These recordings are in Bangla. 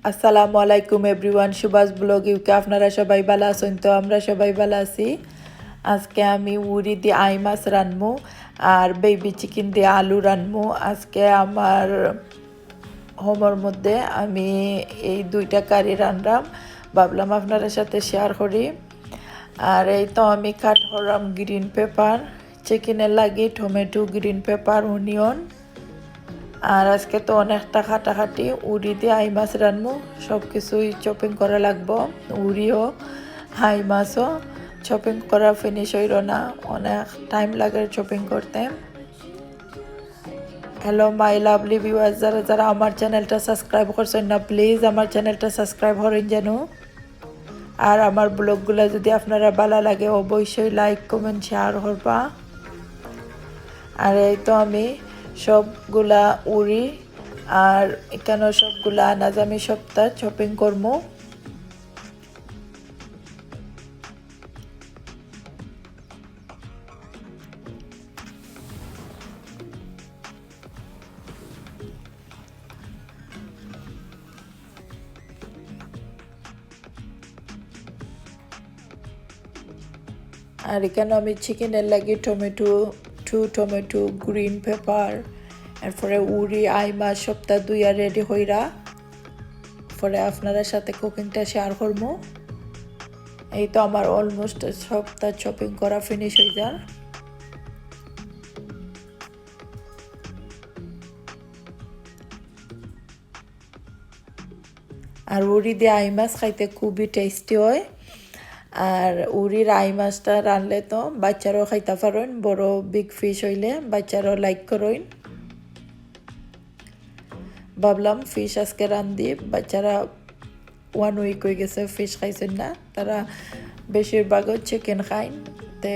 আসসালামু আলাইকুম এভরিওয়ান, সুভাষ ব্লগ ইউকে আপনারা সবাই ভালো আছেন? তো আমরা সবাই ভালো আছি। আজকে আমি উড়ি দিয়ে আই মাছ রানবো আর বেবি চিকেন দিয়ে আলু রানবো। আজকে আমার হোমের মধ্যে আমি এই দুইটা কারি রান্নাম, ভাবলাম আপনার সাথে শেয়ার করি। আর এই তো আমি কাট করলাম গ্রিন পেপার, চিকেনের লাগি টমেটো, গ্রিন পেপার, অনিয়ন। আর আজকে তো অনেকটা খাটাখাটি, উড়ি দিয়ে আই মাছ রান্নু, সব কিছুই চপিং করা লাগবো। উড়িও হাই মাছও চপিং করা ফিনিশ হইল না, অনেক টাইম লাগে চপিং করতে। হ্যালো মাই লাভলি ভিউয়ার্স, যারা যারা আমার চ্যানেলটা সাবস্ক্রাইব করছেন না, প্লিজ আমার চ্যানেলটা সাবস্ক্রাইব করেন যেন। আর আমার ব্লগগুলো যদি আপনারা ভালো লাগে অবশ্যই লাইক কমেন্ট শেয়ার করবা। আর এই তো আমি সবগুলা উড়ি আর এখানে সবগুলা আনাজ আমি সপ্তাহ শপিং করবো। আর এখানে আমি চিকেনের লাগি টমেটো, গ্রিন পেপার, এরপরে উড়ি আই মাছ সপ্তাহ দুই আর রেডি হইরা পরে আপনাদের সাথে কুকিংটা শেয়ার করবো। এই তো আমার অলমোস্ট সপ্তাহ শপিং করা ফিনিশ হয়ে যায়। আর উড়ি দিয়ে আই মাছ খাইতে খুবই টেস্টি হয়। আর উড়ির আই মাছটা রানলে তো বাচ্চারাও খাইতে পারেন, বড় বিগ ফিশ হইলে বাচ্চারাও লাইক করেন। ভাবলাম ফিশ আজকে রান্ধি, বাচ্চারা 1 উইক হয়ে গেছে ফিশ খাইছেন না, তারা বেশিরভাগও চিকেন খাইন। তে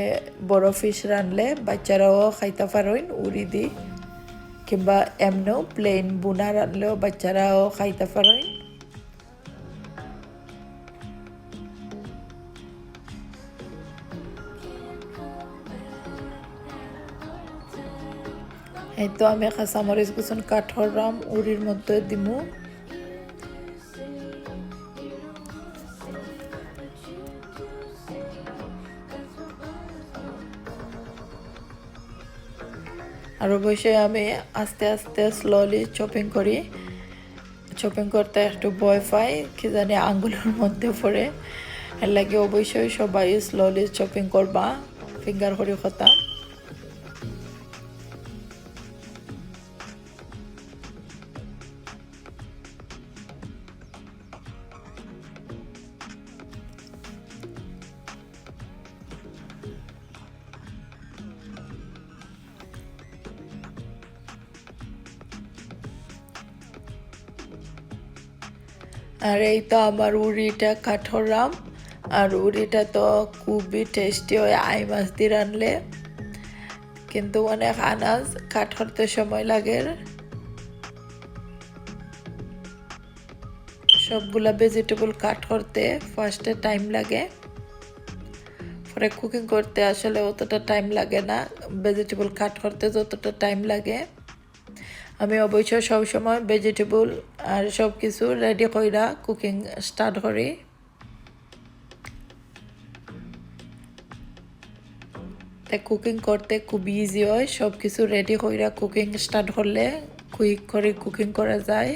বড় ফিশ রানলে বাচ্চারাও খাইতে পারেন উড়ি দি, কিংবা এমনিও প্লেন বুনা রানলেও বাচ্চারাও খাইতে পারেন। এই তো আমি কাঁচামরিচ কুচুন কাঠরাম উড়ির মধ্যে দিমু। আর অবশ্যই আমি আস্তে আস্তে স্লোলি চপিং করি। চপিং করতে একটু ভয় পাই, কি জানি আঙ্গুলের মধ্যে পড়ে, এর লাগে অবশ্যই সবাই স্লোলি চপিং করবা, ফিঙ্গার করি কথা। আর এই তো আমার উড়িটা কাঠরাম। আর উড়িটা তো খুবই টেস্টি হয় আই মাছ দিয়ে রানলে, কিন্তু অনেক আনাজ কাট করতে সময় লাগে। সবগুলা ভেজিটেবল কাট করতে ফার্স্টে টাইম লাগে, পরে কুকিং করতে আসলে অতটা টাইম লাগে না, ভেজিটেবল কাট করতে যতটা টাইম লাগে। আমি অবশ্যই সবসময় ভেজিটেবল আর সব কিছু রেডি কইরা কুকিং স্টার্ট করি। তাই কুকিং করতে খুব ইজি হয়, সব কিছু রেডি কইরা কুকিং স্টার্ট করলে কুইক করে কুকিং করা যায়।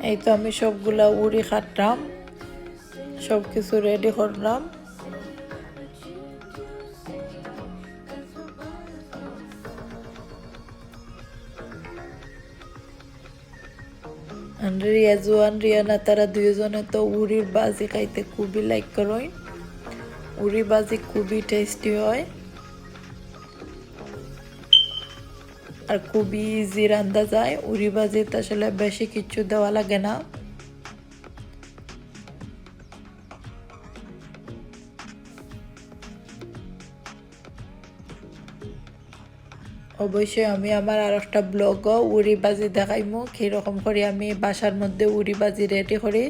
এই তো আমি সবগুলা উড়ি কাটলাম, সব কিছু রেডি করলাম। রিয়াজওয়ান রিয়ানা তারা দুইজনে তো উড়ির বাজি খাইতে খুবই লাইক করেন। উড়ি বাজি খুবই টেস্টি হয় আর খুবই ইজি রান্ধা যায়। উড়ি বাজিতে আসলে বেশি কিছু দেওয়া লাগে না। অবশ্যই আমি আমার আর একটা ব্লগও উড়ি বাজি দেখাইমু কীরকম করে আমি বাসার মধ্যে উড়ি বাজি রেডি করি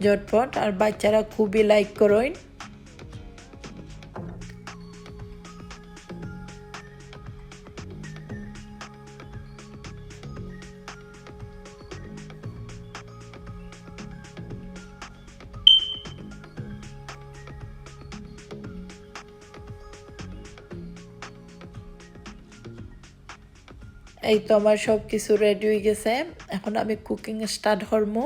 ঝটপট, আর বাচ্চারা খুবই লাইক করেন। এই তো আমার সব কিছু রেডি হয়ে গেছে, এখন আমি কুকিং স্টার্ট করবো।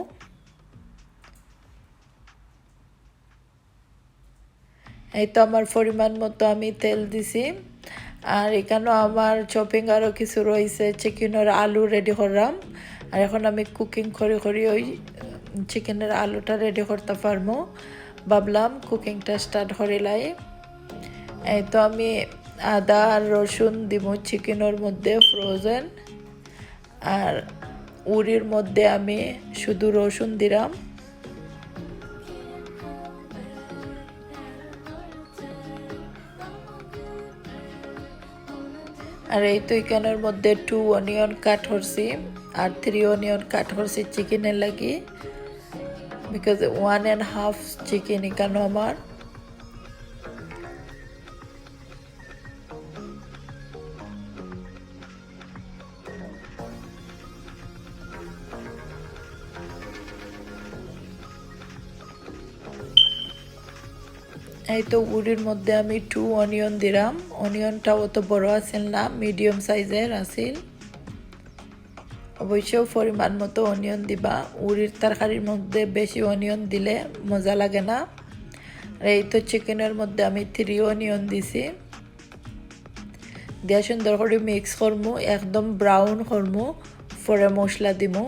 এই তো আমার পরিমাণ মতো আমি তেল দিছি, আর এখানেও আমার চপিং আরও কিছু রয়েছে, চিকেনের আলু রেডি করলাম। আর এখন আমি কুকিং করে ওই চিকেনের আলুটা রেডি করতে পারবো, ভাবলাম কুকিংটা স্টার্ট করিলাই। এই তো আমি আদা আর রসুন দিব চিকেনের মধ্যে ফ্রোজেন, আর উড়ির মধ্যে আমি শুধু রসুন দিলাম। আর এই তো এখানের মধ্যে 2 অনিয়ন কাট করছি আর 3 অনিয়ন কাট করছি চিকেনের লাগি, বিকজ 1.5 চিকেন এখানে আমার। এই তো উড়ির মধ্যে আমি 2 অনিয়ন দিলাম, অনিয়নটা অত বড় আছিল না, মিডিয়াম সাইজের আছিল। অবশ্যই পরিমাণ মতো অনিয়ন দিবা, উড়ির তরকারির মধ্যে বেশি অনিয়ন দিলে মজা লাগে না। আর এই তো চিকেনের মধ্যে আমি 3 অনিয়ন দিছি, দিয়া সুন্দর করে মিক্স করমু, একদম ব্রাউন করমু, পরে মশলা দিমু।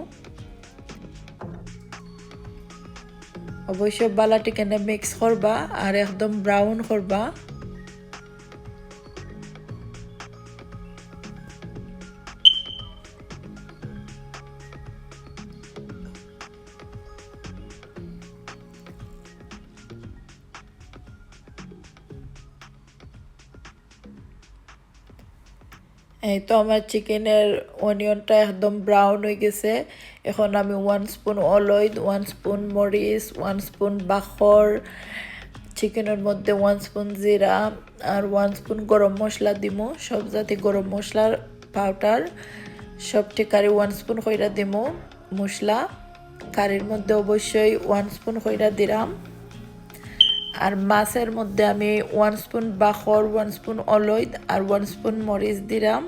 অবশ্যই বালাটি কেনে মিক্স করবা আর একদম ব্রাউন করবা। এই তো আমার চিকেনের অনিয়নটা একদম ব্রাউন হয়ে গেছে। এখন আমি 1 স্পুন অলয়েদ, 1 স্পুন মরিচ, 1 স্পুন বাখর, চিকেনের মধ্যে 1 স্পুন জিরা আর 1 স্পুন গরম মশলা দিমু, সব জাতি গরম মশলার পাউডার, সবটি কারি 1 স্পুন কইরা দিমু মশলা। কারির মধ্যে অবশ্যই 1 স্পুন কইরা দিলাম। আর মাছের মধ্যে আমি 1 স্পুন বাখর, 1 স্পুন অলয়েদ আর 1 স্পুন মরিচ দিলাম।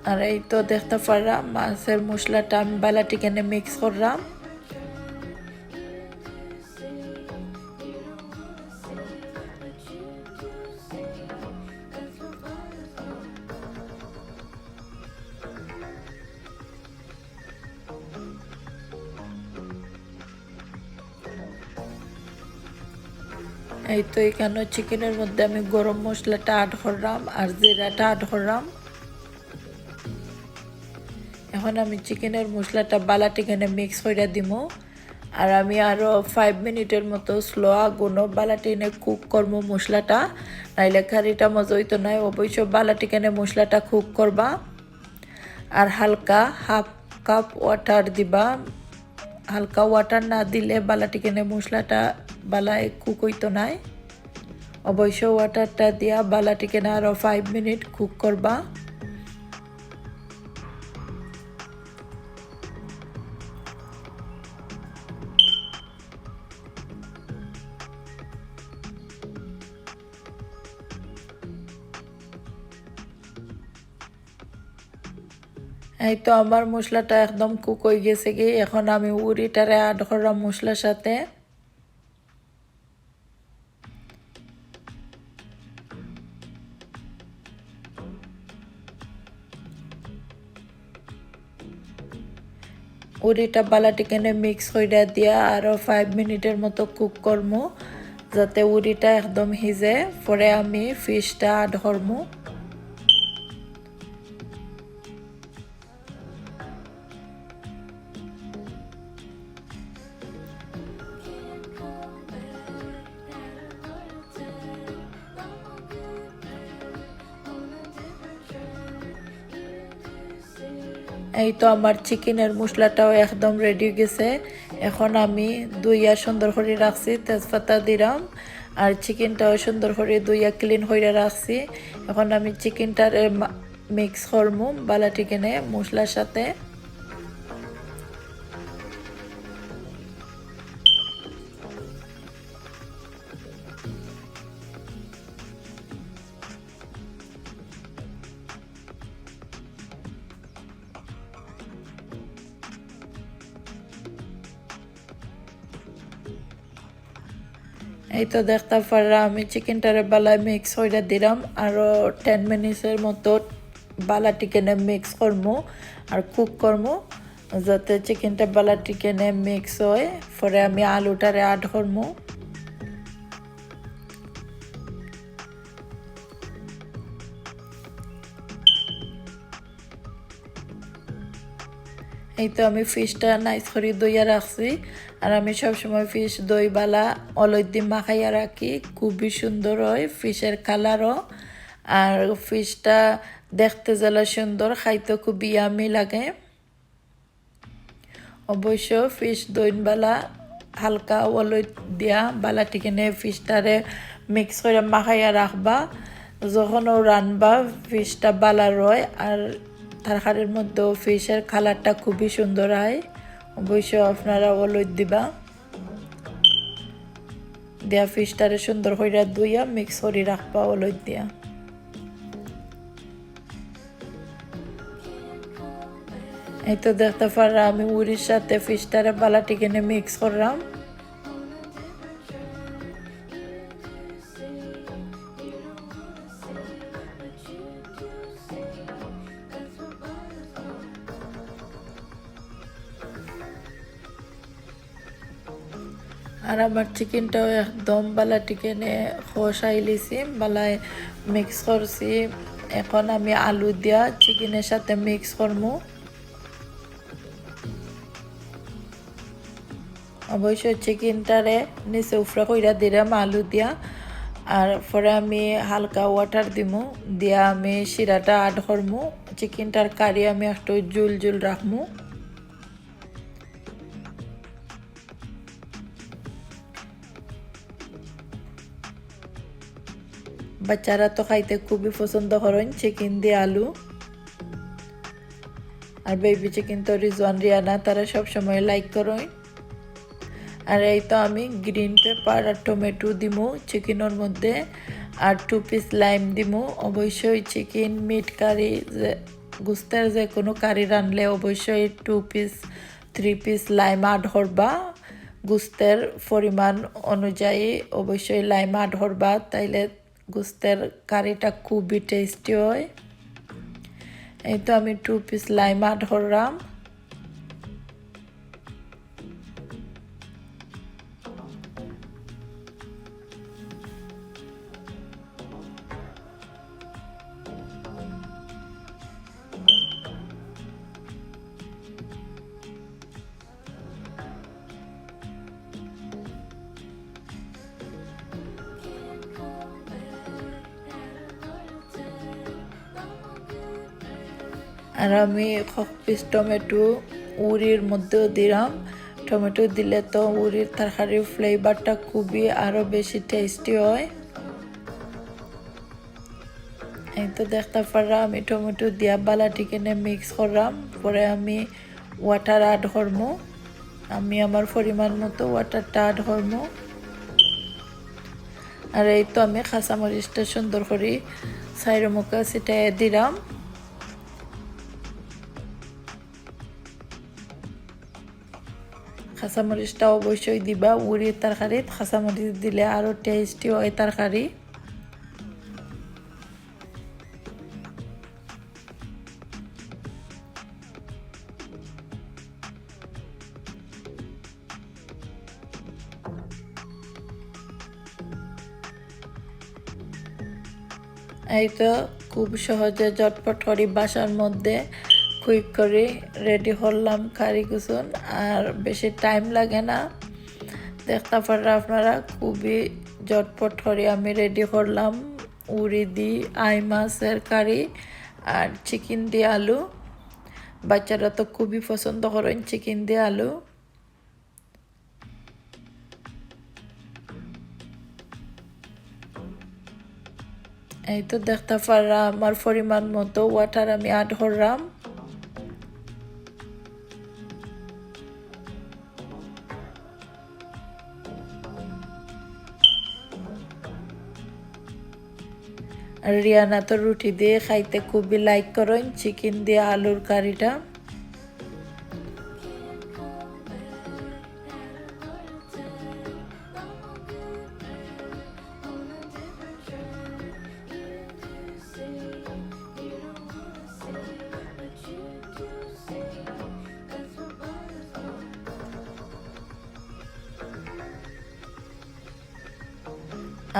আর এই তো দেখতে পারলাম মাছের মশলাটা আমি বালাটি কেনে মিক্স করলাম। এই তো এখানে চিকেনের মধ্যে আমি গরম মশলাটা অ্যাড করলাম আর জিরাটা অ্যাড করলাম। এখন আমি চিকেনের মশলাটা বালাটি কেনে মিক্স করে দিব, আর আমি আরও 5 মিনিটের মতো স্লো আগুনও বালাটি এনে কুক করবো মশলাটা, নাইলে কারিটা মজা হইতো নাই। অবশ্যই বালাটি কেনে মশলাটা কুক করবা আর হালকা 1/2 কাপ ওয়াটার দিবা। হালকা ওয়াটার না দিলে বালাটি কেনে মশলাটা বালায় কুক হইতো নাই। অবশ্যই ওয়াটারটা দিয়া বালাটি কেনে আরও 5 মিনিট কুক করবা। এই তো আমার মশলাটা একদম কুক হয়ে গেছে কি, এখন আমি উড়িটারে অ্যাড করলাম মশলার সাথে। উড়িটা বালাটি কেনে মিক্স করে দিয়া আরও 5 মিনিটের মতো কুক করবো, যাতে উড়িটা একদম হিজে। পরে আমি ফিশটা অ্যাড করবো। এই তো আমার চিকেনের মশলাটাও একদম রেডি গেছে। এখন আমি দুইয়া সুন্দর করে রাখছি, তেজপাতা দিলাম আর চিকেনটাও সুন্দর করে দুইয়া ক্লিন করে রাখছি। এখন আমি চিকেনটার মিক্স করবো বালা চিকেনে মশলার সাথে। এই তো দেখতে পাররা আমি চিকেনটারে বালা মিক্স হইরা দিলাম, আরও 10 মিনিটসের মতো বালা চিকেনে মিক্স করবো আর কুক করবো যাতে চিকেনটা বালা চিকেনে মিক্স হয়। পরে আমি আলুটারে অ্যাড করবো। এই তো আমি ফিশটা নাইস করে দইয়া রাখছি, আর আমি সবসময় ফিশ দই বালা অলই দিয়ে মাখাইয়া রাখি, খুবই সুন্দর হয় ফিশের কালারও। আর ফিশটা দেখতে যেলা সুন্দর, খাইতে খুবই ইয়ামি লাগে। অবশ্য ফিশ দইন বালা হালকা অলই দিয়া বালা টিকেনে ফিশটারে মিক্স করে মাখাইয়া রাখবা, যখনও রানবা ফিশটা বালা রয় আর তরকারির মধ্যে ফিশের কালারটা খুবই সুন্দর হয়। অবশ্য আপনারা অলই দিবা, দিয়া ফিশটারে সুন্দর করে ধুইয়া মিক্স করে রাখবা অলই দিয়া। এই তো দেখতে পাররা আমি উড়ির সাথে ফিশটারে বালা টিকেনে মিক্স করলাম। আর আমার চিকেনটাও একদম বালা চিকেনে কষাই লিছি, বালায় মিক্স করছি। এখন আমি আলু দিয়া চিকেনের সাথে মিক্স করবো। অবশ্যই চিকেনটারে নিচে উফরা কইরা দিলাম আলু দিয়া, আর পরে আমি হালকা ওয়াটার দিমু, দিয়া আমি শিরাটা অ্যাড করবো। চিকেনটার কারি আমি একটু জুল জুল রাখবো। বাচ্চারা তো খাইতে খুবই পছন্দ করেন চিকেন দিয়ে আলু, আর বেবি চিকেন তো রিজওয়ান রিয়ানা তারা সবসময় লাইক করেন। আর এই তো আমি গ্রিন পেপার আর টমেটো দিমু চিকেনের মধ্যে, আর 2 পিস লাইম দিমু। অবশ্যই চিকেন মিট কারি গুস্তের যে কোনো কারি রানলে অবশ্যই 2 পিস 3 পিস লাইম অ্যাড করবা, গুস্তের পরিমাণ অনুযায়ী অবশ্যই লাইম অ্যাড করবা, তাইলে গুস্তের কারিটা খুবই টেস্টি হয়। এই তো আমি 2 পিস লাইম অ্যাড করলাম। আর আমি এক পিস টমেটো উড়ির মধ্যেও দিলাম। টমেটো দিলে তো উড়ির তরকারির ফ্লেভারটা খুবই আরও বেশি টেস্টি হয়। এই তো দেখতে পারলাম আমি টমেটো দিয়া বালা চিকেনে মিক্স করলাম, পরে আমি ওয়াটার অ্যাড করবো। আমি আমার পরিমাণ মতো ওয়াটারটা অ্যাড করবো। আর এই তো আমি কাঁচামরিচটা সুন্দর করে সাইড মুখে ছিটাই দিলাম। কাঁচামরিচটা অবশ্যই দিবা, উড়ির তরকারিত কাঁচামরিচ দিলে আরও টেস্টি হয় তরকারি। এই তো খুব সহজে ঝটপট করি বাসার মধ্যে কুইক করে রেডি করলাম কারি কুসুন, আর বেশি টাইম লাগে না। দেখতে পারা আপনারা খুবই ঝটপট করে আমি রেডি করলাম উড়ি দি আই মাছের কারি আর চিকেন দিয়ে আলু। বাচ্চারা তো খুবই পছন্দ করেন চিকেন দিয়ে আলু। এই তো দেখতে পারলাম আমার পরিমাণ মতো ওয়াটার আমি অ্যাড করলাম। আর রিয়ানা তো রুটি দিয়ে খাইতে খুবই লাইক করেন চিকেন দিয়ে আলুর কারিটা।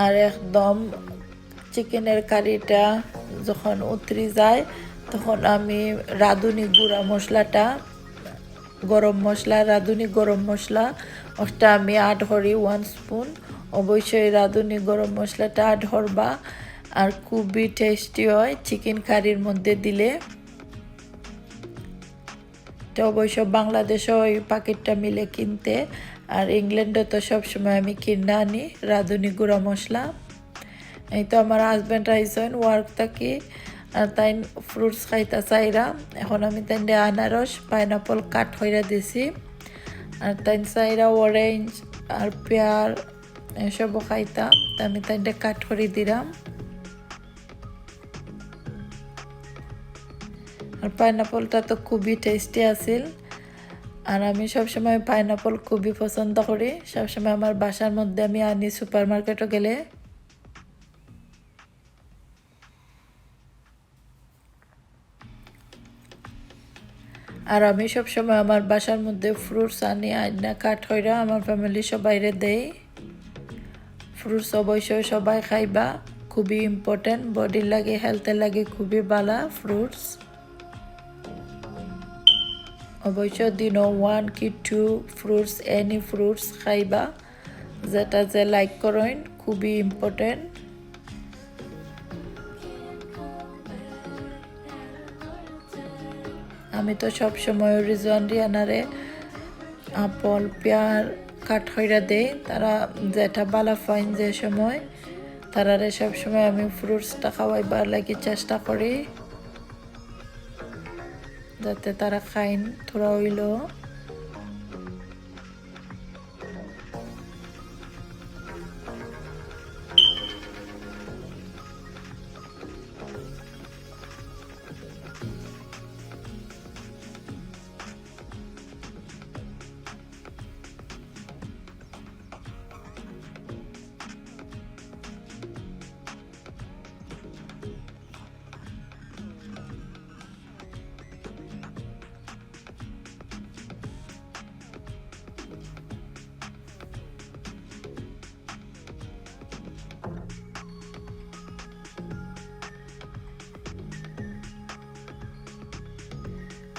আর একদম চিকেনের কারিটা যখন উতরি যায় তখন আমি রাঁধুনি গুঁড়া মশলাটা গরম মশলা রাঁধুনি গরম মশলা ওটা আমি অ্যাড করি 1 স্পুন। অবশ্যই রাঁধুনি গরম মশলাটা অ্যাড করবা, আর খুবই টেস্টি হয় চিকেন কারির মধ্যে দিলে। তো অবশ্য বাংলাদেশেও এই প্যাকেটটা মিলে কিনতে, আর ইংল্যান্ডে তো সবসময় আমি কিনে আনি রাঁধুনি গুঁড়া মশলা। এই তো আমার হাজব্যান্ড আইসেন ওয়ার্ক থাকি, আর তাই ফ্রুটস খাইতা চাইরা। এখন আমি তাই আনারস পাইনাপল কাট হইরা দিছি, আর তাই চাইরা অরেঞ্জ আর পেয়ার এসবও খাইতা, আমি তাই কাট করে দিলাম। আর পাইনাপলটা তো খুবই টেস্টি আছিল, আর আমি সবসময় পাইনাপল খুবই পছন্দ করি। সবসময় আমার বাসার মধ্যে আমি আনি সুপার মার্কেটও গেলে। আর আমি সবসময় আমার বাসার মধ্যে ফ্রুটস আনি আইনা কাট হইরা আমার ফ্যামিলি সবাইরে দেই। ফ্রুটস অবশ্যই সবাই খাইবা, খুবই ইম্পর্টেন্ট, বডির লাগে হেলথের লাগে খুবই ভালো ফ্রুটস। অবশ্য দিনও 1 কি 2 ফ্রুটস এনি ফ্রুটস খাইবা, যেটা যে লাইক করেন খুবই ইম্পর্টেন্ট। আমি তো সবসময় রিজন রিয়ানারে আপল পেয়ার কাট হইরা দেই, তারা যেটা বালা ফাইন যে সময় তারারে সবসময় আমি ফ্রুটসটা খাওয়াইবার লাগি চেষ্টা করি, যাতে তারা খাইন থোড়া হইলো।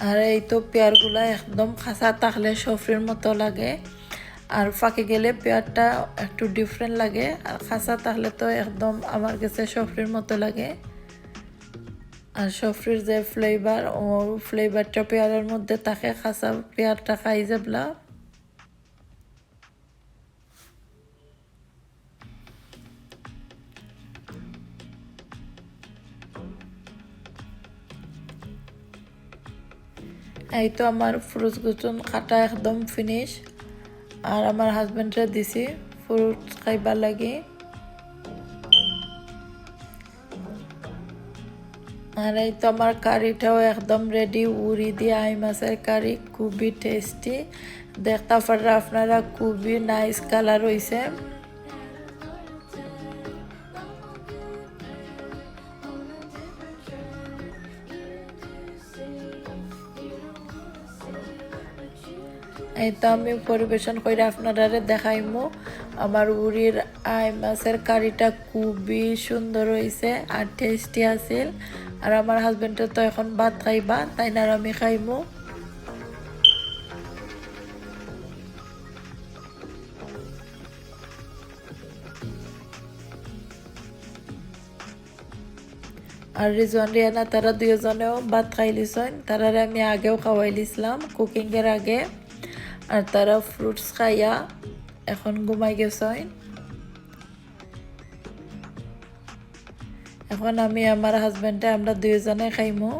আর এই তো পেয়ারগুলা একদম খাসা থাকলে সফরির মতো লাগে, আর ফাঁকে গেলে পেয়ারটা একটু ডিফারেন্ট লাগে, আর খাসা থাকলে তো একদম আমার কাছে সফরির মতো লাগে। আর সফরির যে ফ্লেভার ও ফ্লেভারটা পেয়ারের মধ্যে থাকে, খাসা পেয়ারটা খাই যাবলা। এই তো আমার ফ্রুটস গুচন কাটা একদম ফিনিশ, আর আমার হাজব্যান্ডরে দিছি ফ্রুটস খাইবার লাগে। আর এই তো আমার কারিটাও একদম রেডি, উড়ি দিয়ে আই মাছের কারি, খুবই টেস্টি। দেখতে পারা আপনারা খুবই নাইস কালার হয়েছে। এই তো আমি পরিবেশন করে আপনারা দেখাইমু। আমার উড়ির আই মাছের কারিটা খুবই সুন্দর হয়েছে আর টেস্টি আছিল। আর আমার হাজবেন্ডের তো এখন ভাত খাইবা, তাই না আমি খাইমু। আর রিজওয়ান রিয়ানা তারা দুজনেও ভাত খাই লিছেন, তারারে আমি আগেও খাওয়াই লিছিলাম কুকিংয়ের আগে। আর তারা ফ্রুটস খাইয়া এখন ঘুমাই গেছেন। এখন আমি আমার হাজবেন্ডে আমরা দুজনে খাইমু।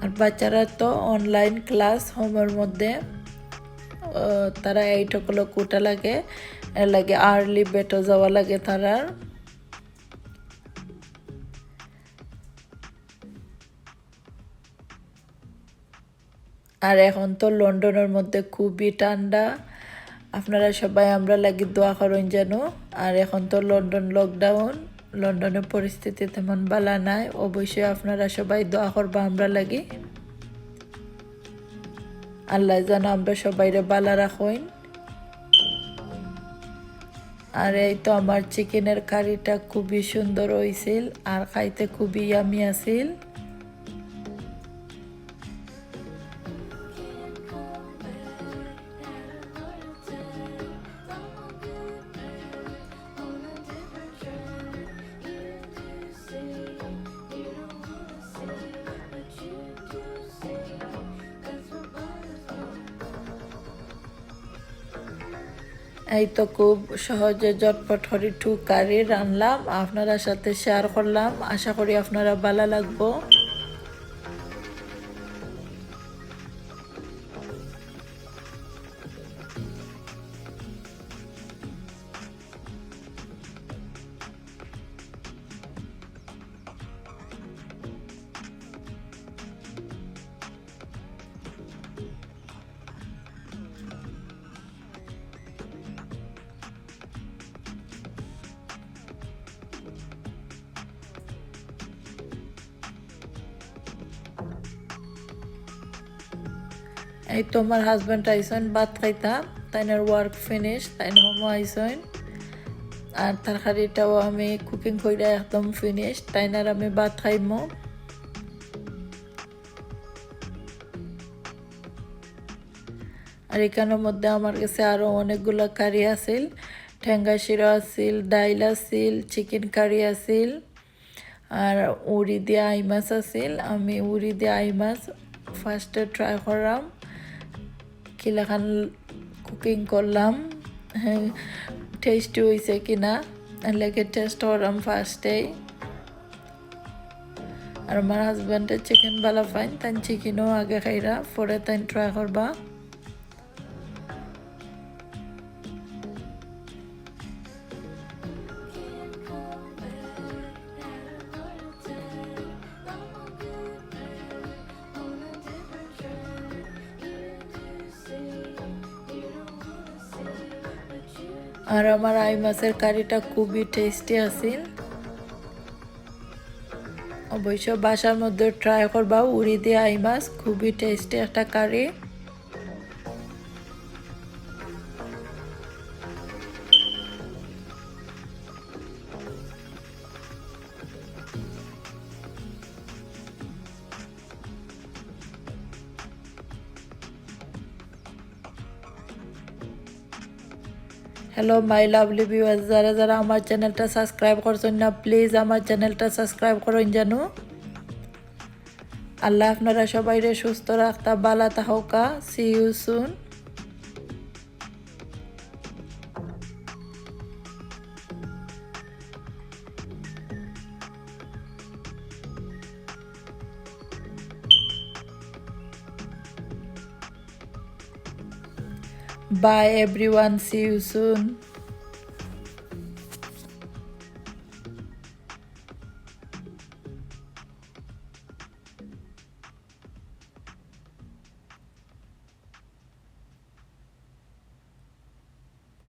আর বাচ্চারা তো অনলাইন ক্লাস হোমের মধ্যে, তারা 8 o'clock উঠা লাগে, এর লাগে আর্লি বেডও যাওয়া লাগে তারার। আর এখন তো লন্ডনের মধ্যে খুবই ঠান্ডা, আপনারা সবাই আমরা লাগি দোয়া করেন যেন। আর এখন তো লন্ডন লকডাউন, লন্ডনের পরিস্থিতি তেমন ভালো নাই, অবশ্যই আপনারা সবাই দোয়া করবা আমরা লাগি। আল্লাহ যেন আমরা সবাইরে ভালো রাখেন। আর এই তো আমার চিকেনের কারিটা খুবই সুন্দর হয়েছিল আর খাইতে খুবই ইয়ামি আছিল। এই তো খুব সহজে ঝটপট হরিঠু কারি রান্নলাম, আপনারা সাথে শেয়ার করলাম, আশা করি আপনারা ভালো লাগবো। এই তো আমার হাজব্যান্ড আইসেন ভাত খাইতাম, তাইনার ওয়ার্ক ফিনিশ, তাইনা হোমো আইসেন। আর তরকারিটাও আমি কুকিং কইরা একদম ফিনিশ, তাইনার আমি ভাত খাইমো। আর এখানের মধ্যে আমার কাছে আরও অনেকগুলো কারি আছিল, ঠেঙ্গা শিরা আছিল, ডাইল আছিল, চিকেন কারি আছিল, আর উড়ি দিয়ে আই মাছ আছিল। আমি উড়ি দিয়ে আই মাছ ফার্স্টে ট্রাই করলাম, কিলাখান কুকিং করলাম, টেস্টি হয়েছে কিনা লাগে টেস্ট করলাম ফার্স্টেই। আর আমার হাজব্যান্ডের চিকেন ভালো পাইন, তাই চিকেনও আগে খাইরা পরে তাই ট্রাই করবা। আর আমার আই মাছের কারিটা খুবই টেস্টি আছিল, অবশ্য বাসার মধ্যে ট্রাই করবা। উড়ি দিয়ে আই মাছ খুবই টেস্টি একটা কারি। হ্যালো মাই লাভলি ভিউয়ার্স, যারা যারা আমার চ্যানেলটা সাবস্ক্রাইব করছেন না প্লিজ আমার চ্যানেলটা সাবস্ক্রাইব করেন জানো। আল্লাহ আপনারা সবাইরে সুস্থ রাখতা, বালা তাহকা। See you soon. Bye everyone, see you soon.